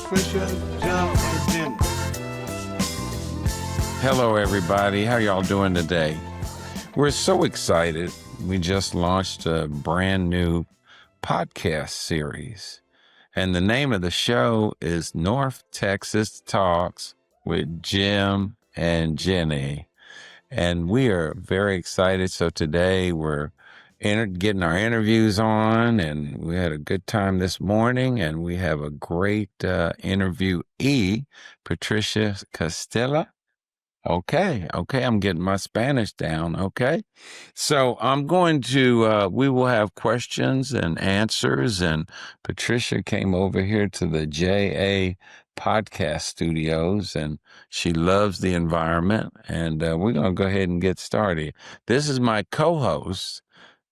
Patricia, Jim, and Jenni. Hello, everybody. How y'all doing today? We're so excited. We just launched a brand new podcast series. And the name of the show is North Texas Talks with Jim and Jenni. And we are very excited. So today we're getting our interviews on, and we had a good time this morning, and we have a great interviewee, Patricia Castillo. Okay, I'm getting my Spanish down. Okay. So we will have questions and answers. And Patricia came over here to the JA podcast studios, and she loves the environment. And we're going to go ahead and get started. This is my co-host,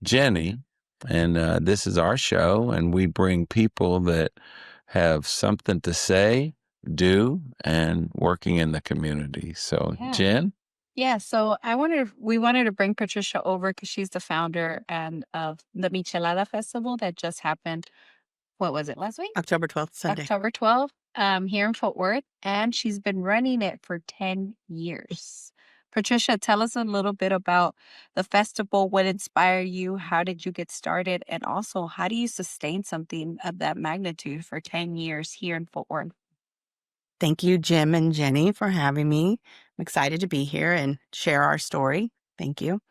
Jenni, and this is our show. And we bring people that have something to say, do, and working in the community. So, Yeah. Jen? Yeah, so we wanted to bring Patricia over because she's the founder and of the Michelada Festival that just happened. What was it, last week? October 12th, Sunday. October 12th, here in Fort Worth, and she's been running it for 10 years. Patricia, tell us a little bit about the festival, what inspired you, how did you get started, and also how do you sustain something of that magnitude for 10 years here in Fort Worth? Thank you, Jim and Jenni, for having me. I'm excited to be here and share our story. Thank you.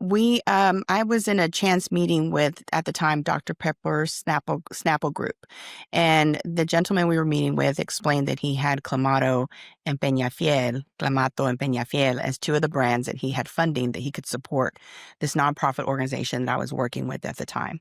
I was in a chance meeting with, at the time, Dr. Pepper's Snapple Group. And the gentleman we were meeting with explained that he had Clamato and Peñafiel as two of the brands that he had funding that he could support this nonprofit organization that I was working with at the time.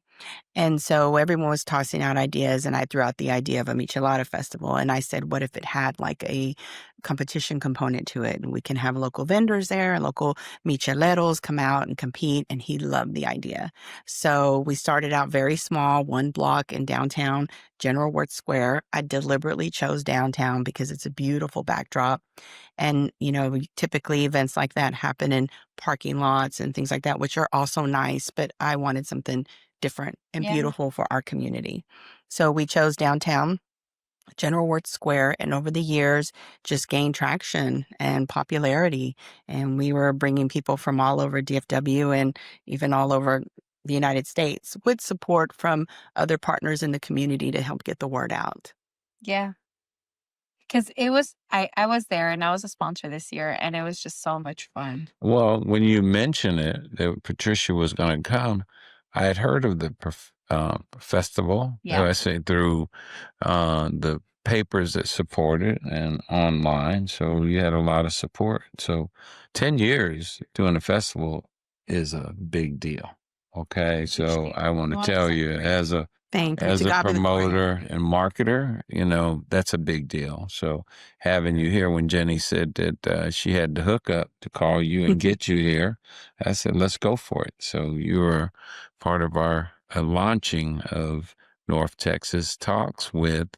And so everyone was tossing out ideas, and I threw out the idea of a Michelada festival. And I said, what if it had like a competition component to it? And we can have local vendors there, local micheleros come out and compete. And he loved the idea. So we started out very small, one block in downtown General Wirtz Square. I deliberately chose downtown because it's a beautiful backdrop. And, typically events like that happen in parking lots and things like that, which are also nice. But I wanted something different and beautiful for our community. So we chose downtown General Wirtz Square, and over the years just gained traction and popularity. And we were bringing people from all over DFW and even all over the United States with support from other partners in the community to help get the word out. Yeah. Because I was there and I was a sponsor this year, and it was just so much fun. Well, when you mentioned it, that Patricia was going to come, I had heard of the festival, I say, through the papers that support it and online. So you had a lot of support. So 10 years doing a festival is a big deal. Okay. So I want to tell you, as a promoter and marketer, that's a big deal. So having you here, when Jenni said that she had to hook up to call you and get you here, I said, let's go for it. So you were part of our launching of North Texas Talks with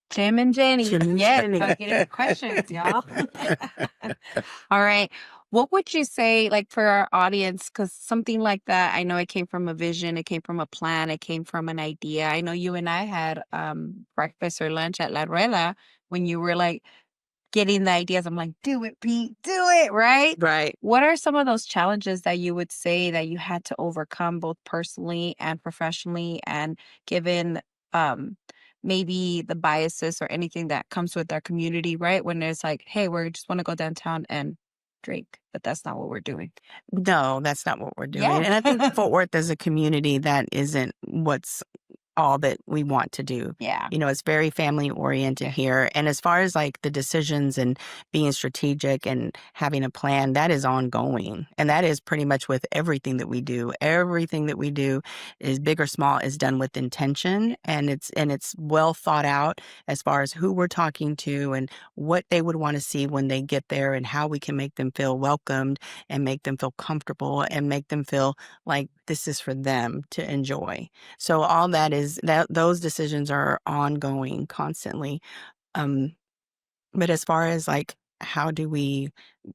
Jim and Jenni. Yes, I'm getting questions, y'all. All right. What would you say, like, for our audience, because something like that, I know it came from a vision, it came from a plan, it came from an idea. I know you and I had breakfast or lunch at La Rueda when you were like getting the ideas. I'm like, do it, Pete, do it, right? Right. What are some of those challenges that you would say that you had to overcome both personally and professionally, and given maybe the biases or anything that comes with our community, right? When it's like, hey, we just want to go downtown and drink, but that's not what we're doing. No, that's not what we're doing. Yeah. And I think Fort Worth is a community that isn't what's all that we want to do. Yeah. It's very family oriented here. And as far as like the decisions and being strategic and having a plan, that is ongoing. And that is pretty much with everything that we do. Everything that we do, is big or small, is done with intention. And it's well thought out as far as who we're talking to and what they would want to see when they get there, and how we can make them feel welcomed and make them feel comfortable and make them feel like this is for them to enjoy. So all that is that those decisions are ongoing constantly. But as far as like how do we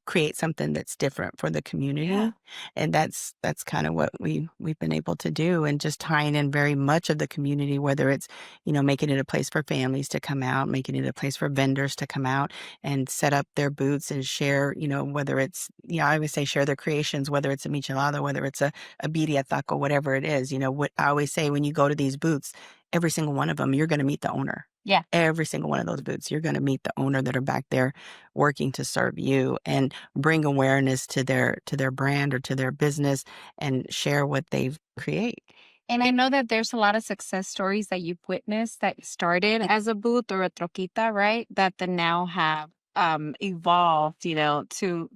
create something that's different for the community? And that's kind of what we've been able to do, and just tying in very much of the community, whether it's, making it a place for families to come out, making it a place for vendors to come out and set up their booths and share, whether it's, I always say share their creations, whether it's a michelada, whether it's a birria taco, whatever it is. What I always say, when you go to these booths, every single one of them, you're going to meet the owner. Yeah. Every single one of those booths, you're going to meet the owner that are back there working to serve you and bring awareness to their brand or to their business and share what they create. And I know that there's a lot of success stories that you've witnessed that started as a booth or a troquita, right? That then now have evolved, to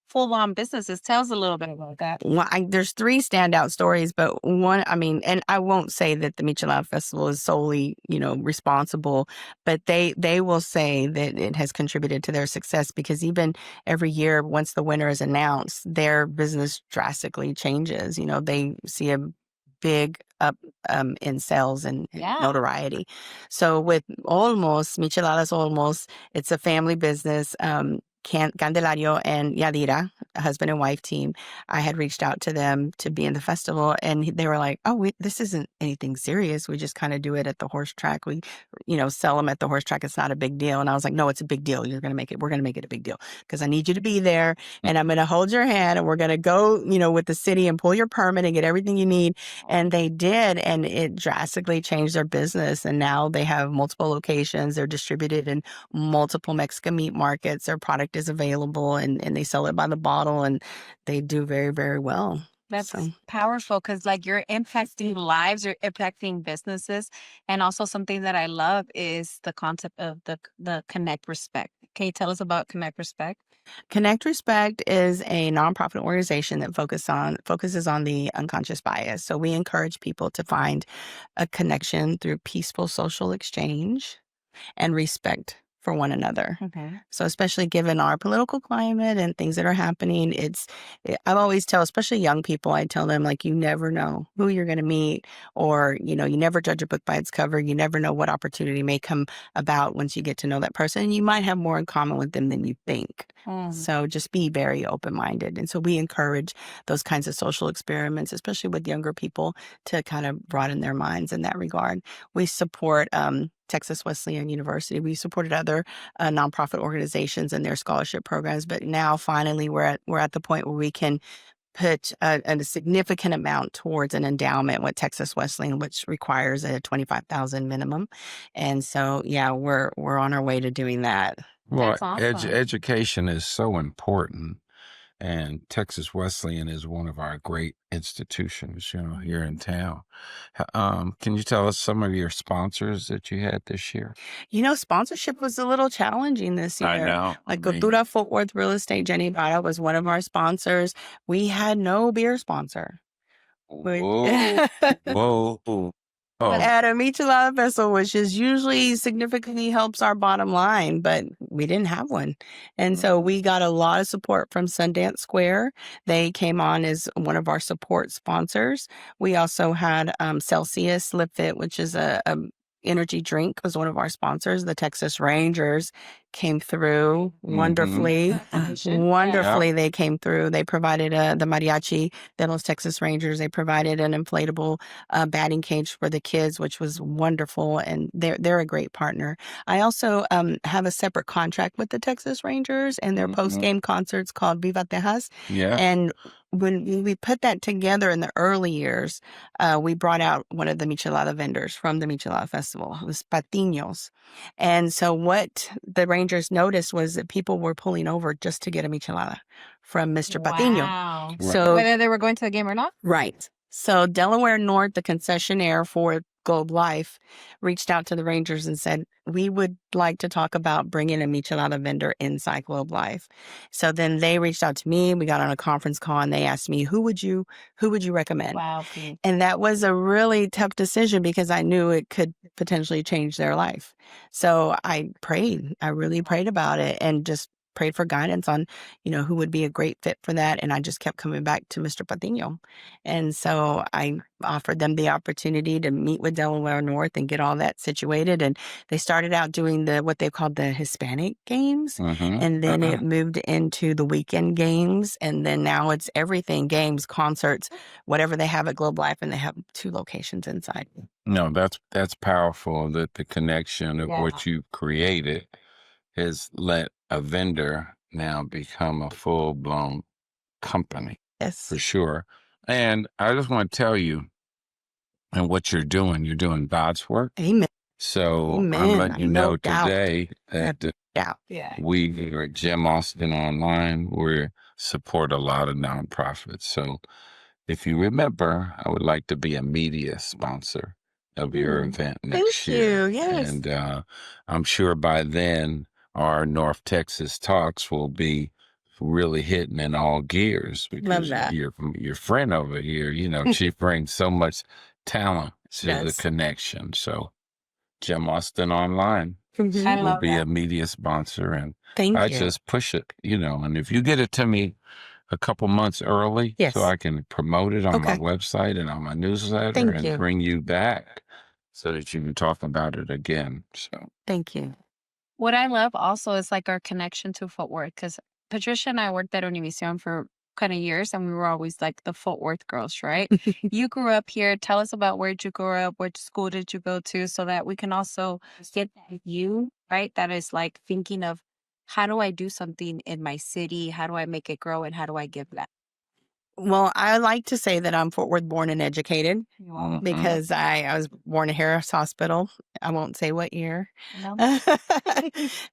full-on businesses. Tell us a little bit about that. Well, there's 3 standout stories, but one, and I won't say that the Michelada Festival is solely, responsible, but they will say that it has contributed to their success, because even every year, once the winner is announced, their business drastically changes. They see a big up in sales and notoriety. So with Micheladas Olmos, it's a family business. Candelario and Yadira, a husband and wife team, I had reached out to them to be in the festival, and they were like, "Oh, this isn't anything serious. We just kind of do it at the horse track. We, sell them at the horse track. It's not a big deal." And I was like, "No, it's a big deal. We're going to make it a big deal, because I need you to be there, and I'm going to hold your hand, and we're going to go, with the city and pull your permit and get everything you need." And they did, and it drastically changed their business. And now they have multiple locations. They're distributed in multiple Mexican meat markets. Their product is available, and they sell it by the bottle, and they do very, very well. That's powerful, because you're impacting lives, you're impacting businesses. And also something that I love is the concept of the Connect Respect. Can you tell us about Connect Respect? Connect Respect is a nonprofit organization that focuses on the unconscious bias. So we encourage people to find a connection through peaceful social exchange and respect for one another. Okay. So especially given our political climate and things that are happening, I always tell, especially young people, I tell them, you never know who you're going to meet, or, you never judge a book by its cover. You never know what opportunity may come about once you get to know that person. And you might have more in common with them than you think. So just be very open-minded. And so we encourage those kinds of social experiments, especially with younger people, to kind of broaden their minds in that regard. We support Texas Wesleyan University. We supported other nonprofit organizations and their scholarship programs, but now finally we're at the point where we can put a significant amount towards an endowment with Texas Wesleyan, which requires a $25,000 minimum. And so, we're on our way to doing that. Well, That's awesome. education is so important. And Texas Wesleyan is one of our great institutions, here in town. Can you tell us some of your sponsors that you had this year? Sponsorship was a little challenging this year. I know. Cultura Fort Worth Real Estate, Jenni was one of our sponsors. We had no beer sponsor. Whoa. Whoa. Oh. At a Michelada Festival, which is usually significantly helps our bottom line, but we didn't have one. And so we got a lot of support from Sundance Square. They came on as one of our support sponsors. We also had Celsius Lip Fit, which is a energy drink, was one of our sponsors. The Texas Rangers came through wonderfully. Wonderfully, they came through. They provided the mariachi de los Texas Rangers. They provided an inflatable batting cage for the kids, which was wonderful, and they're a great partner. I also have a separate contract with the Texas Rangers and their post-game concerts called Viva Tejas. Yeah. And when we put that together in the early years, we brought out one of the Michelada vendors from the Michelada Festival. It was Patiños. And so what the Rangers noticed was that people were pulling over just to get a Michelada from Mr. Patiño. Wow. So, whether they were going to the game or not? Right. So Delaware North, the concessionaire for Globe Life, reached out to the Rangers and said, "We would like to talk about bringing a Michelada vendor inside Globe Life." So then they reached out to me. We got on a conference call and they asked me, who would you recommend? Wow. Pete. And that was a really tough decision because I knew it could potentially change their life. So I prayed. I really prayed about it and just prayed for guidance on, who would be a great fit for that. And I just kept coming back to Mr. Patiño. And so I offered them the opportunity to meet with Delaware North and get all that situated. And they started out doing what they called the Hispanic games. Mm-hmm. And then it moved into the weekend games. And then now it's everything, games, concerts, whatever they have at Globe Life. And they have 2 locations inside. No, that's powerful that the connection of what you created has let a vendor now become a full-blown company Yes. for sure. And I just want to tell you, and what you're doing God's work. Amen. So I'm Amen. letting you No know doubt. today that Yeah. we here at Jim Austin Online, we support a lot of nonprofits. So if you remember, I would like to be a media sponsor of your event next year. Thank you. Yes. And I'm sure by then our North Texas talks will be really hitting in all gears Love because that. your friend over here, she brings so much talent to the Yes. connection. So Jim Austin Online Mhm. I will love be that. a media sponsor, and Thank I you. just push it, and if you get it to me a couple months early Yes. so I can promote it on my Okay. website and on my newsletter Thank and you. bring you back so that you can talk about it again. So Thank you. What I love also is like our connection to Fort Worth, because Patricia and I worked at Univision for kind of years, and we were always like the Fort Worth girls, right? You grew up here. Tell us about where you grew up, which school did you go to, so that we can also get that view, right? That is like thinking of, how do I do something in my city? How do I make it grow? And how do I give that? Well, I like to say that I'm Fort Worth born and educated mhm. because I was born at Harris Hospital. I won't say what year. No?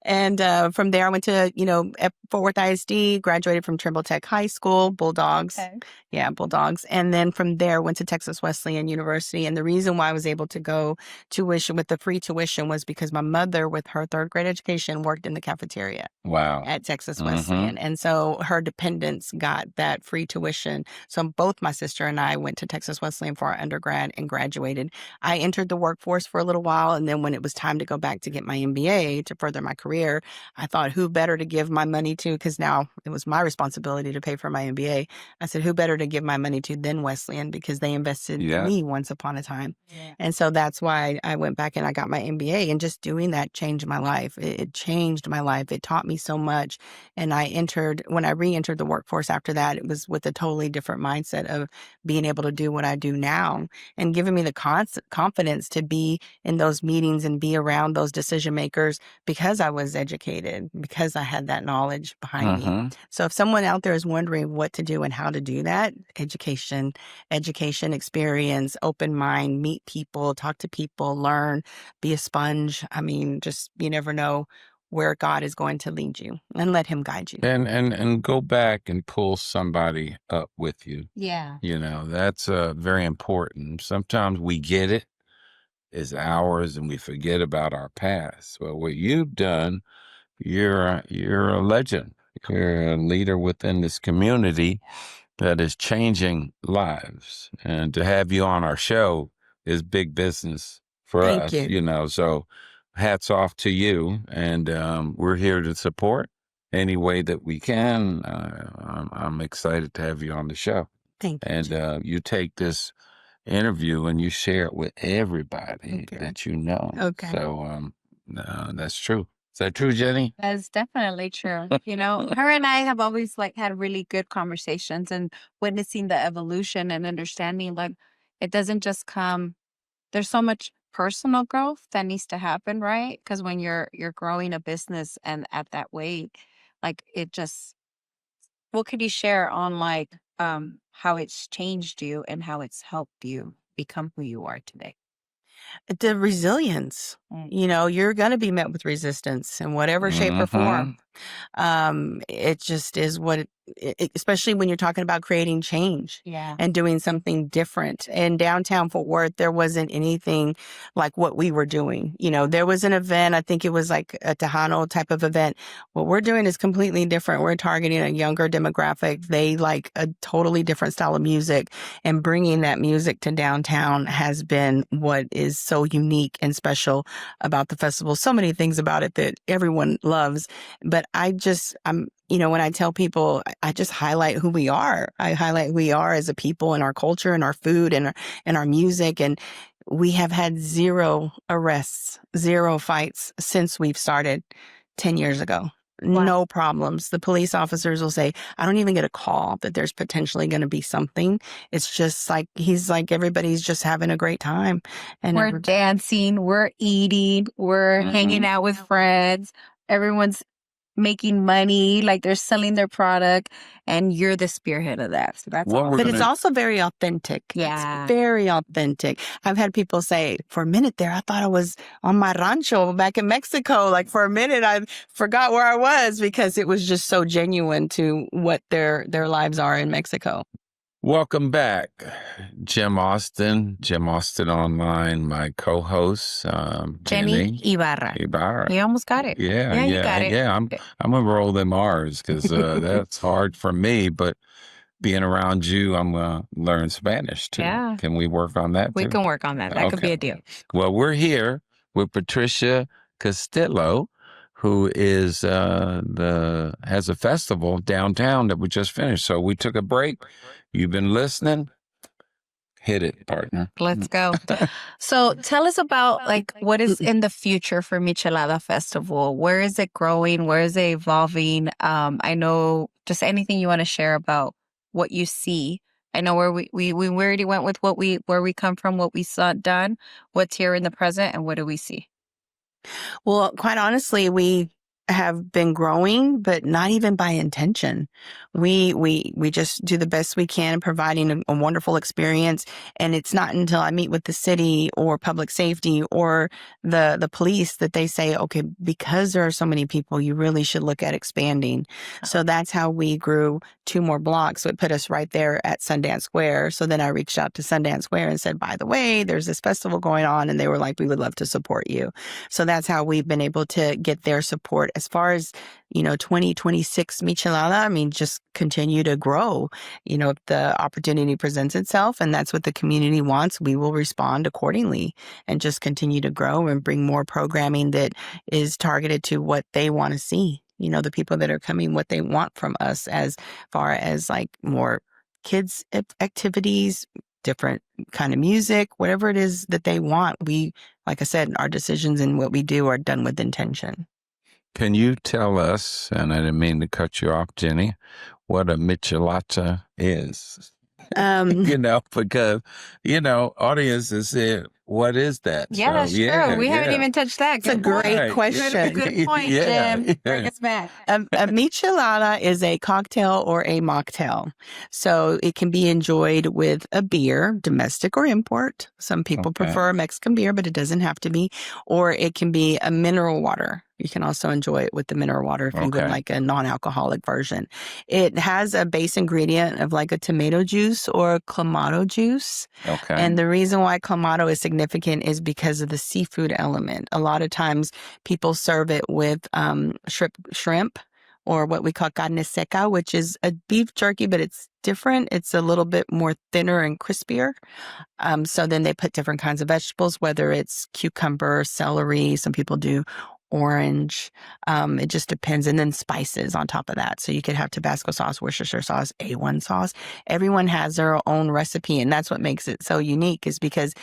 And from there, I went to, at Fort Worth ISD, graduated from Trimble Tech High School, Bulldogs. Okay. Yeah, Bulldogs. And then from there, went to Texas Wesleyan University. And the reason why I was able to go tuition with the free tuition was because my mother, with her 3rd grade education, worked in the cafeteria Wow. at Texas Mhm. Wesleyan. And so her dependents got that free tuition. So both my sister and I went to Texas Wesleyan for our undergrad and graduated. I entered the workforce for a little while. And then when it was time to go back to get my MBA to further my career, I thought, who better to give my money to? Because now it was my responsibility to pay for my MBA. I said, who better to give my money to than Wesleyan, because they invested in me once upon a time. Yeah. And so that's why I went back and I got my MBA, and just doing that changed my life. It changed my life. It taught me so much. And when I re-entered the workforce after that, it was with a totally different mindset of being able to do what I do now, and giving me the confidence to be in those meetings and be around those decision makers because I was educated, because I had that knowledge behind me. Mhm. So if someone out there is wondering what to do and how to do that, education, experience, open mind, meet people, talk to people, learn, be a sponge. I mean, just, you never know where God is going to lead you, and let him guide you. And go back and pull somebody up with you. Yeah. That's very important. Sometimes we get it as ours and we forget about our past. Well, what you've done, you're a legend. You're a leader within this community that is changing lives. And to have you on our show is big business for Thank us, you. So hats off to you. And we're here to support any way that we can. I'm excited to have you on the show. Thank you. And you take this interview and you share it with everybody Okay. that you know. Okay. So that's true. Is that true, Jenni? That's definitely true. Her and I have always like had really good conversations, and witnessing the evolution and understanding, like, it doesn't just come, there's so much personal growth that needs to happen, right? Because when you're growing a business and at that weight, like, it just, what could you share on like how it's changed you and how it's helped you become who you are today? The resilience. You're going to be met with resistance in whatever shape or form. It just is what especially when you're talking about creating change. Yeah. And doing something different. In downtown Fort Worth, there wasn't anything like what we were doing. There was an event, I think it was like a Tejano type of event. What we're doing is completely different. We're targeting a younger demographic. They like a totally different style of music, and bringing that music to downtown has been what is so unique and special about the festival. So many things about it that everyone loves, but when I tell people, I just highlight who we are. I highlight who we are as a people and our culture and our food and our music. And we have had 0 arrests, 0 fights since we've started 10 years ago. Wow. No problems. The police officers will say, I don't even get a call that there's potentially going to be something. It's just like, he's like, everybody's just having a great time. And We're dancing, we're eating, we're hanging out with friends. Everyone's making money, like they're selling their product, and you're the spearhead of that. So that's What awesome. we're But it's gonna- also very authentic. Yeah. It's very authentic. I've had people say, for a minute there, I thought I was on my rancho back in Mexico. Like for a minute, I forgot where I was because it was just so genuine to what their lives are in Mexico. Welcome back, Jim Austin Online, my co-host, Jenni Ibarra. Ibarra. You almost got it. Yeah, you got it. yeah. I'm gonna roll them R's because that's hard for me. But being around you, I'm gonna learn Spanish too. Yeah. Can we work on that? We too? can work on that. That could be Okay. a deal. Well, we're here with Patricia Castillo, who is has a festival downtown that we just finished. So we took a break. You've been listening. Hit it, partner. Let's go. So tell us about like what is in the future for Michelada Festival. Where is it growing? Where is it evolving? I know just anything you want to share about what you see. I know where we already went with where we come from, what we saw done, what's here in the present, and what do we see? Well, quite honestly, we have been growing, but not even by intention. We just do the best we can, providing a wonderful experience. And it's not until I meet with the city or public safety or the police that they say, okay, because there are so many people, you really should look at expanding. So that's how we grew 2 more blocks. So it put us right there at Sundance Square. So then I reached out to Sundance Square and said, by the way, there's this festival going on. And they were like, we would love to support you. So that's how we've been able to get their support. As far as, 2026 Michelada, I mean, just continue to grow. If the opportunity presents itself and that's what the community wants, we will respond accordingly and just continue to grow and bring more programming that is targeted to what they want to see. The people that are coming, what they want from us as far as like more kids activities, different kind of music, whatever it is that they want. We, like I said, our decisions and what we do are done with intention. Can you tell us, and I didn't mean to cut you off, Jenni, what a michelada is? Because, audiences say, what is that? Yeah, that's true. We haven't even touched that. It's a great question. Good point, Jim. Bring us back. A michelada is a cocktail or a mocktail. So it can be enjoyed with a beer, domestic or import. Some people prefer Mexican beer, but it doesn't have to be. Or it can be a mineral water. You can also enjoy it with the mineral water if you would like a non-alcoholic version. It has a base ingredient of like a tomato juice or clamato juice. Okay. And the reason why clamato is significant is because of the seafood element. A lot of times people serve it with shrimp or what we call carne seca, which is a beef jerky, but it's different. It's a little bit more thinner and crispier. So then they put different kinds of vegetables, whether it's cucumber, celery, some people do orange. It just depends. And then spices on top of that. So you could have Tabasco sauce, Worcestershire sauce, A1 sauce. Everyone has their own recipe. And that's what makes it so unique is because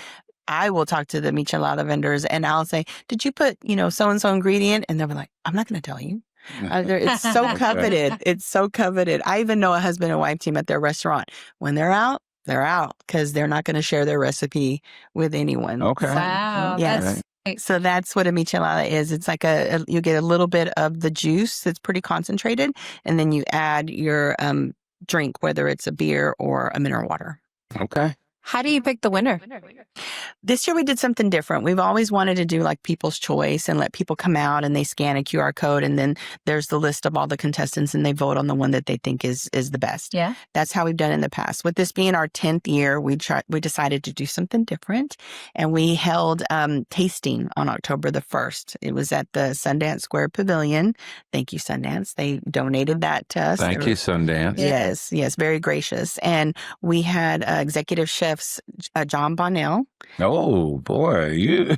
I will talk to the michelada vendors and I'll say, did you put, so-and-so ingredient? And they'll be like, I'm not going to tell you. It's so coveted. It's so coveted. I even know a husband and wife team at their restaurant. When they're out because they're not going to share their recipe with anyone. Okay. Wow. Yes. So that's what a michelada is. It's like you get a little bit of the juice that's pretty concentrated, and then you add your drink, whether it's a beer or a mineral water. Okay. How do you pick the winner? This year we did something different. We've always wanted to do like People's Choice and let people come out and they scan a QR code and then there's the list of all the contestants and they vote on the one that they think is the best. Yeah. That's how we've done in the past. With this being our 10th year, we decided to do something different and we held tasting on October the 1st. It was at the Sundance Square Pavilion. Thank you, Sundance. They donated that to us. Thank you, Sundance. Yes, very gracious. And we had executive chef chefs John Bonnell. Oh boy, you're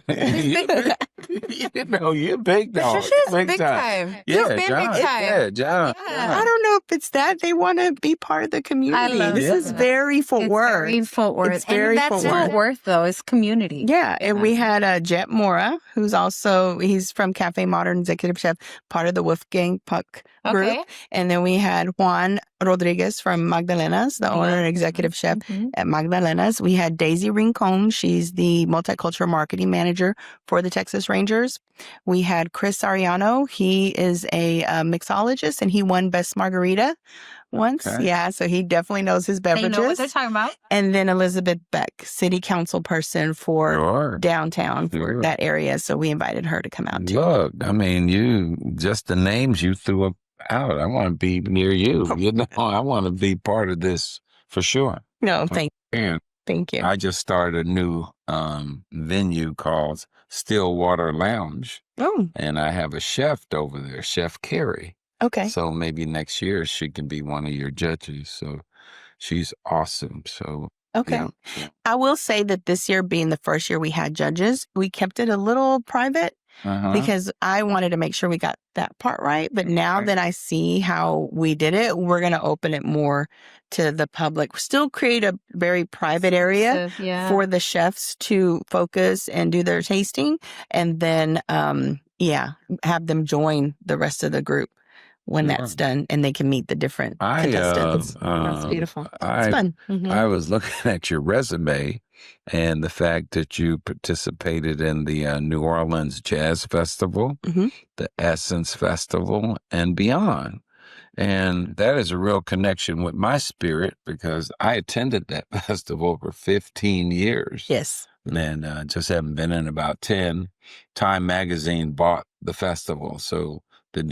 big dog, Trisha's big big time. time. Yeah, You've been John. big time. Yeah, John. Yeah. I don't know if it's that they want to be part of the community. love This is that. very Fort It's Worth. very Fort Worth. It's very and that's Fort Fort Worth, though, is community. Yeah, and we Yeah. had Jet Mora, who's also, he's from Cafe Modern, executive chef, part of the Wolfgang Puck group. Okay. And then we had Juan Rodriguez from Magdalena's, the owner and executive chef Mhm. at Magdalena's. We had Daisy Rincon. She's the multicultural marketing manager for the Texas Rangers. We had Chris Ariano. He is a mixologist, and he won Best Margarita once. Okay. Yeah, so he definitely knows his They beverages. know what they're talking about. And then Elizabeth Beck, city council person for Sure. downtown, for Sure. that area. So we invited her to come out too. Look, I mean, you just the names you threw out. I want to be near you. You know, I want to be part of this for sure. No, thank And you. I just started a new venue called Stillwater Lounge, Oh, and I have a chef over there, Chef Carrie. okay. So maybe next year she can be one of your judges. So she's awesome. So Okay. yeah. So, I will say that this year being the first year we had judges, we kept it a little private because I wanted to make sure we got that part right. But now Right. that I see how we did it, we're going to open it more to the public. Still create a very private area Yeah. for the chefs to focus and do their tasting. And then, have them join the rest of the group when that's done, and they can meet the different contestants. That's beautiful. It's fun. I was looking at your resume and the fact that you participated in the New Orleans Jazz Festival, Mhm. the Essence Festival, and beyond. And that is a real connection with my spirit because I attended that festival for 15 years. Yes. And just haven't been in about 10. Time Magazine bought the festival. So the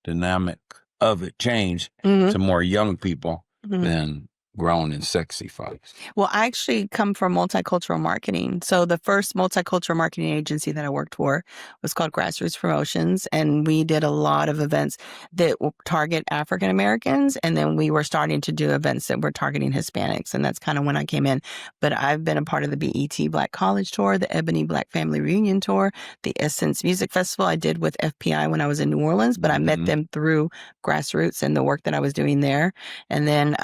dynamic of it changed Mhm. to more young people Mhm. than grown and sexy folks. Well, I actually come from multicultural marketing. So the first multicultural marketing agency that I worked for was called Grassroots Promotions. And we did a lot of events that will target African Americans. And then we were starting to do events that were targeting Hispanics. And that's kind of when I came in. But I've been a part of the BET Black College Tour, the Ebony Black Family Reunion Tour, the Essence Music Festival I did with FPI when I was in New Orleans. But I met Mhm. them through Grassroots and the work that I was doing there. And then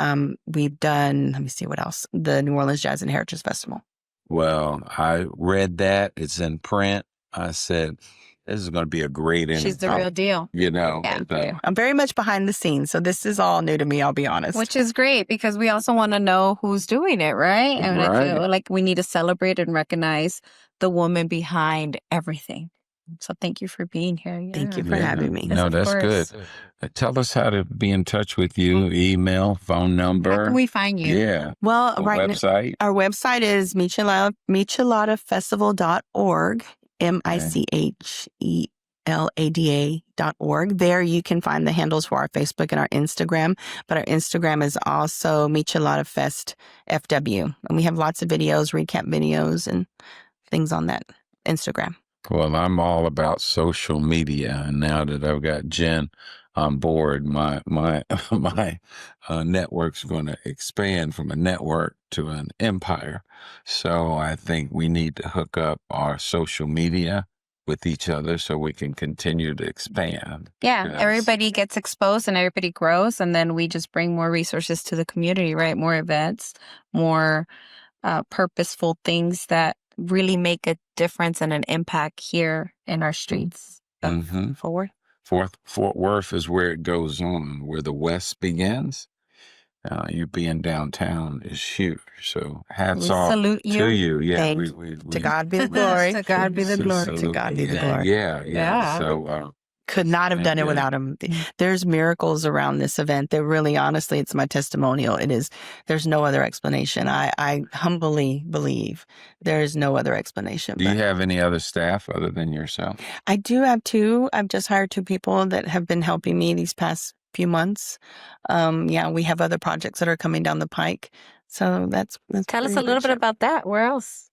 we've done, let me see what else, the New Orleans Jazz and Heritage Festival. Well, I read that. It's in print. I said, this is going to be a great interview. She's the real deal. You know, Yeah. I'm very much behind the scenes, so this is all new to me, I'll be honest. Which is great because we also want to know who's doing it, right? And I Right. feel like we need to celebrate and recognize the woman behind everything. So thank you for being here. Thank you Yeah. for having me. Yes, No, of that's course. good. Tell us how to be in touch with you, email, phone How number. can we find you? Yeah. Well, A right now, website. our website is micheladafestival.org, MICHELADA.org. There you can find the handles for our Facebook and our Instagram, but our Instagram is also Michelada Fest FW. And we have lots of videos, recap videos, and things on that Instagram. Well, I'm all about social media, and now that I've got Jen on board, my network's going to expand from a network to an empire. So I think we need to hook up our social media with each other so we can continue to expand. Yeah, Yes. everybody gets exposed and everybody grows, and then we just bring more resources to the community, right? More events, more purposeful things that really make a difference and an impact here in our streets. Mhm. Forward. Fort Worth is where it goes on, where the West begins. You being downtown is huge. So hats We off salute to you. you. Yeah, Thank to God be the glory. To God be the glory. salute To God be the you. glory. Yeah. Yeah. So Could not have done it Yeah. without him. There's miracles around this event. That really, honestly, it's my testimonial. It is. There's no other explanation. I humbly believe there is no other explanation. do you But have any other staff other than yourself? I do have two. I've just hired two people that have been helping me these past few months. We have other projects that are coming down the pike. So that's Tell us pretty a little much bit it. about that. Where else?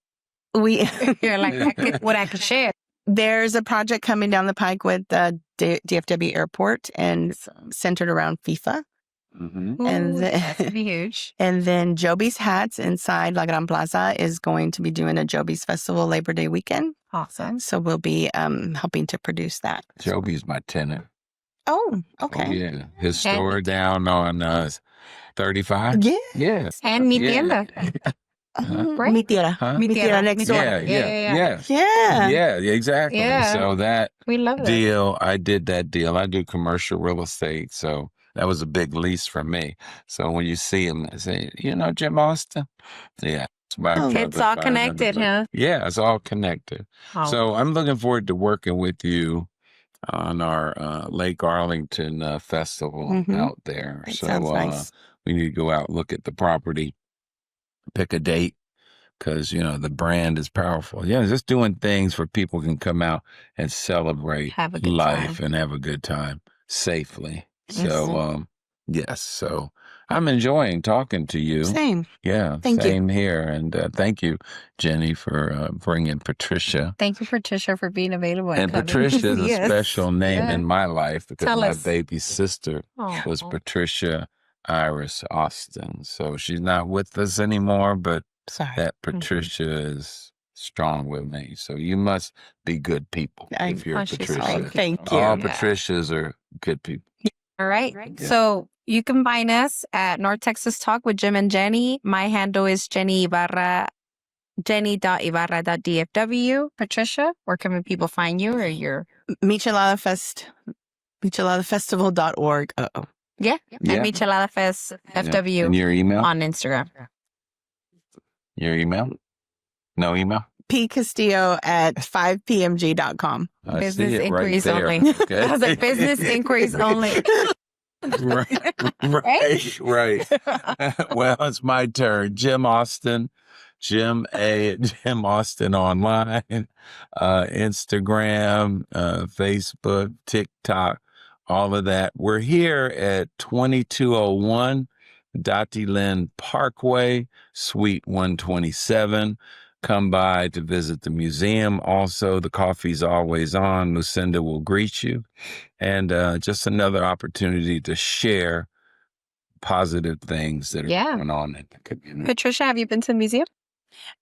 We You're like, what I could share. There's a project coming down the pike with DFW Airport and centered around FIFA. Mm-hmm. And Ooh, that's gonna then, be huge. and then Joby's Hats inside La Gran Plaza is going to be doing a Joby's Festival Labor Day weekend. Awesome. So we'll be helping to produce that. Joby's my tenant. Oh, Oh, okay. yeah. His And- store down on 35. Yeah. Yeah. And mi Yeah. tienda. Right? Mi tierra. Huh? Mi tierra next door. Yeah, Yeah. yeah, exactly. Yeah. So that We love that. deal, I did that deal. I do commercial real estate, so that was a big lease for me. So when you see him, I say, Jim Austin? Yeah. It's my Oh. brother It's all by connected, another- huh? Yeah, it's all connected. Oh. So I'm looking forward to working with you on our Lake Arlington festival Mhm. out there. That So sounds nice. we need to go out, look at the property, pick a date, because the brand is powerful. Just doing things where people can come out and celebrate Have a good life time. and have a good time safely. Yes. So yes, so I'm enjoying talking to you. Same. Yeah, Thank you. same here, and thank you, Jenny, for bringing Patricia. Thank you, Patricia, for being available. And coming. Patricia is a Yes. special name Yeah. in my life because Tell my us. baby sister was Aw. Patricia Iris Austin. So she's not with us anymore, but Sorry. that Patricia is strong with me. So you must be good people if you're Oh, she's Patricia. sweet. Thank you. All Yeah. Patricias are good people. All right. Yeah. So you can find us at North Texas Talk with Jim and Jenny. My handle is Jenny Ibarra, jenny.ibarra.dfw. Patricia, where can people find you or your? Michelada Fest. Micheladafestival.org. Uh-oh. Yeah. Yeah. And Michelada Fest Yeah. FW And your email? on Instagram. Your email? No email? pcastillo@5pmg.com. I see Business it right inquiries there. only. Okay. I was like, business inquiries only. Right. Well, it's my turn. Jim Austin, Jim Austin online, Instagram, Facebook, TikTok, all of that. We're here at 2201 Dottie Lynn Parkway, Suite 127. Come by to visit the museum. Also, the coffee's always on. Lucinda will greet you. And just another opportunity to share positive things that are going on in the community. Patricia, have you been to the museum?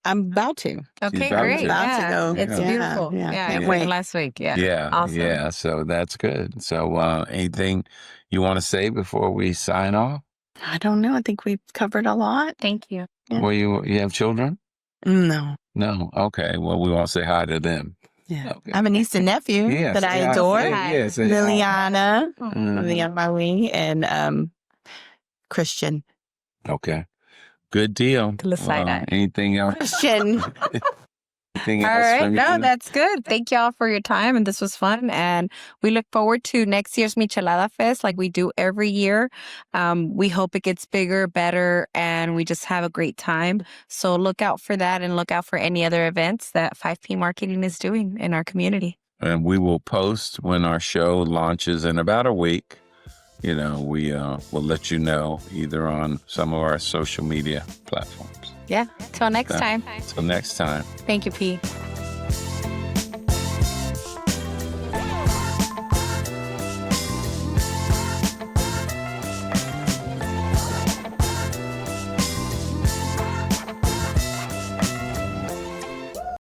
I'm about to. Okay, about great. to. About to Yeah. go. It's Yeah. beautiful. Yeah. Yeah, Can't I wait. went last week. Yeah. Yeah, Awesome. yeah. So that's good. So anything you want to say before we sign off? I don't know. I think we've covered a lot. Thank you. Yeah. Well, you have children? No. No. Okay. Well, we want to say hi to them. Yeah. Okay. I have a niece and nephew Yes, that I yeah, adore. Yes. Liliana, Mhm. Liliana, my wing, and Christian. Okay. Good deal. To the side eye. Anything else? Christian. Anything All else right. from No, you? that's good. Thank y'all for your time. And this was fun. And we look forward to next year's Michelada Fest like we do every year. We hope it gets bigger, better, and we just have a great time. So look out for that and look out for any other events that 5P Marketing is doing in our community. And we will post when our show launches in about a week. We will let you know either on some of our social media platforms. Yeah. Till next time. Until next time. Thank you, P.